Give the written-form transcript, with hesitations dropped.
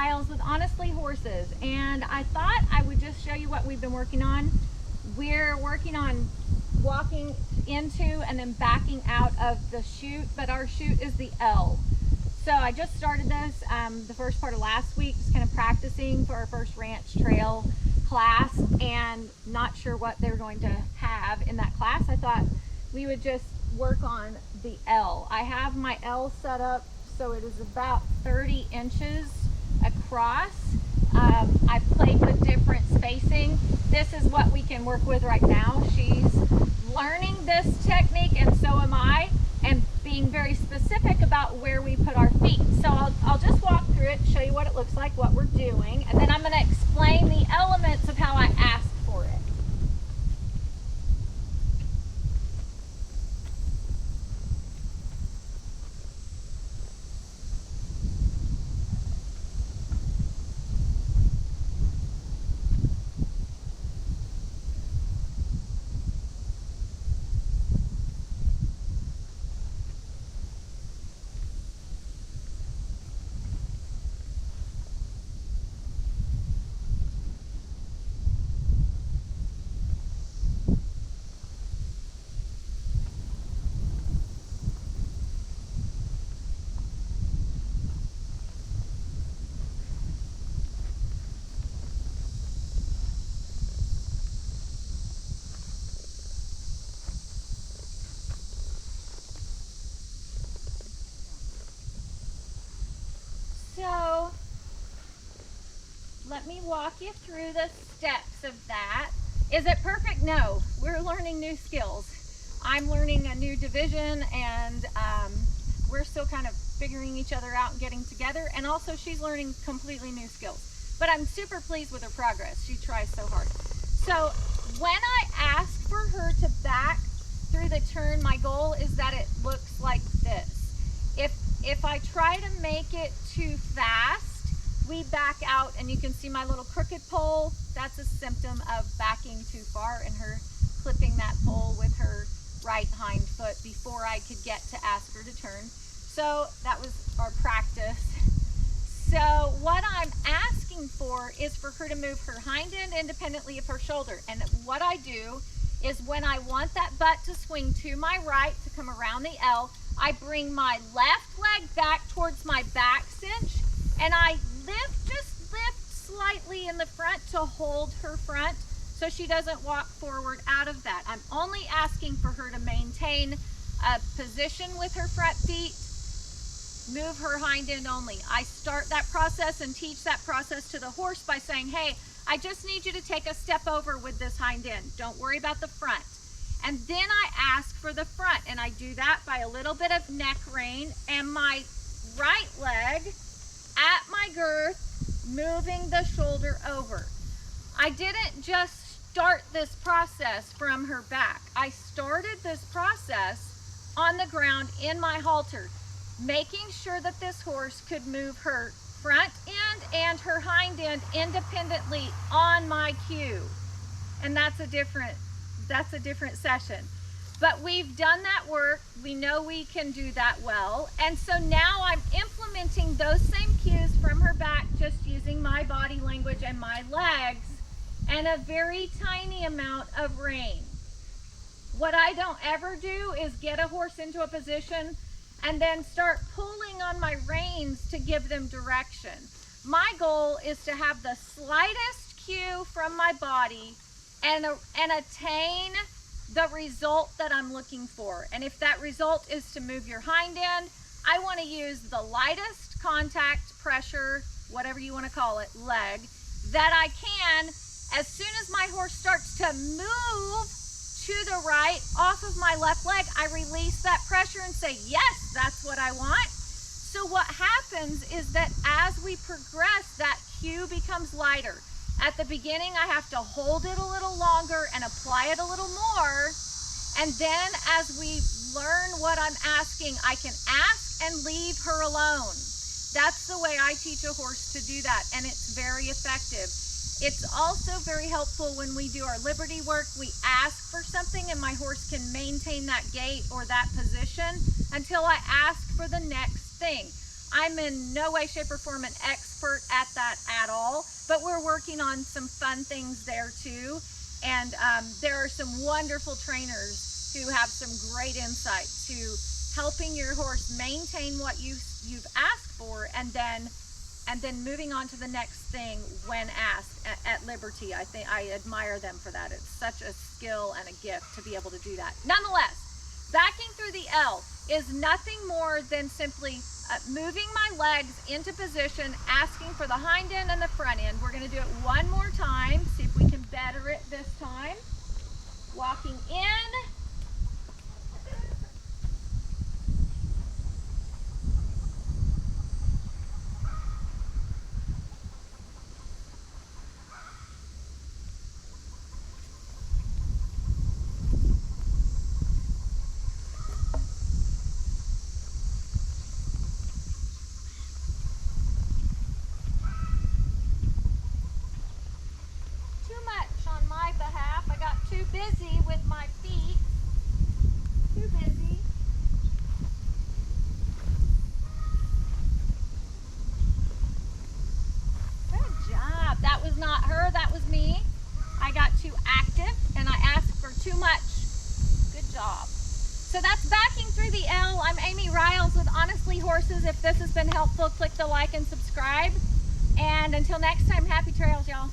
styles with Honestly Horses, and I thought I would just show you what we've been working on. We're working on walking into and then backing out of the chute, but our chute is the L. So I just started this the first part of last week, just kind of practicing for our first ranch trail class, and not sure what they're going to have in that class. I thought we would just work on the L. I have my L set up so it is about 30 inches across. I've played with different spacing. This is what we can work with right now. She's learning this technique, and so am I, and being very specific about where we put our feet. So I'll just walk through it, show you what it looks like, what we're doing, and then I'm going to explain the elements of how I asked for it. So let me walk you through the steps of that. Is it perfect? No, we're learning new skills. I'm learning a new division, and we're still kind of figuring each other out and getting together, and also she's learning completely new skills. But I'm super pleased with her progress. She tries so hard. So when I ask for her to back through the turn, my goal is that it looks like this. If I try to make it too fast, we back out, and you can see my little crooked pole. That's a symptom of backing too far and her clipping that pole with her right hind foot before I could get to ask her to turn. So that was our practice. So what I'm asking for is for her to move her hind end independently of her shoulder. And what I do is when I want that butt to swing to my right to come around the L, I bring my left leg back towards my back cinch, and I just lift slightly in the front to hold her front so she doesn't walk forward out of that. I'm only asking for her to maintain a position with her front feet, move her hind end only. I start that process and teach that process to the horse by saying, hey, I just need you to take a step over with this hind end. Don't worry about the front. And then I ask for the front, and I do that by a little bit of neck rein and my right leg at my girth, moving the shoulder over. I didn't just start this process from her back. I started this process on the ground in my halter, making sure that this horse could move her front end and her hind end independently on my cue. And that's a different session. But we've done that work. We know we can do that well. And so now I'm implementing those same cues from her back, just using my body language and my legs and a very tiny amount of rein. What I don't ever do is get a horse into a position and then start pulling on my reins to give them direction. My goal is to have the slightest cue from my body and attain the result that I'm looking for. And if that result is to move your hind end, I want to use the lightest contact, pressure, whatever you want to call it, leg, that I can. As soon as my horse starts to move to the right off of my left leg, I release that pressure and say, yes, that's what I want. So what happens is that as we progress, that cue becomes lighter. At the beginning, I have to hold it a little longer and apply it a little more. And then as we learn what I'm asking, I can ask and leave her alone. That's the way I teach a horse to do that, and it's very effective. It's also very helpful when we do our liberty work. We ask for something and my horse can maintain that gait or that position until I ask for the next thing. I'm in no way, shape, or form an expert at that at all, but we're working on some fun things there too. And there are some wonderful trainers who have some great insight to helping your horse maintain what you've asked for, and then moving on to the next thing when asked at liberty. I think I admire them for that. It's such a skill and a gift to be able to do that. Nonetheless, backing through the L is nothing more than simply moving my legs into position, asking for the hind end and the front end. We're going to do it one more time, see if we can better it this time. Walking in. On my behalf, I got too busy with my feet. Too busy. Good job. That was not her, that was me. I got too active and I asked for too much. Good job. So that's backing through the L. I'm Amy Riles with Honestly Horses. If this has been helpful, click the like and subscribe. And until next time, happy trails, y'all.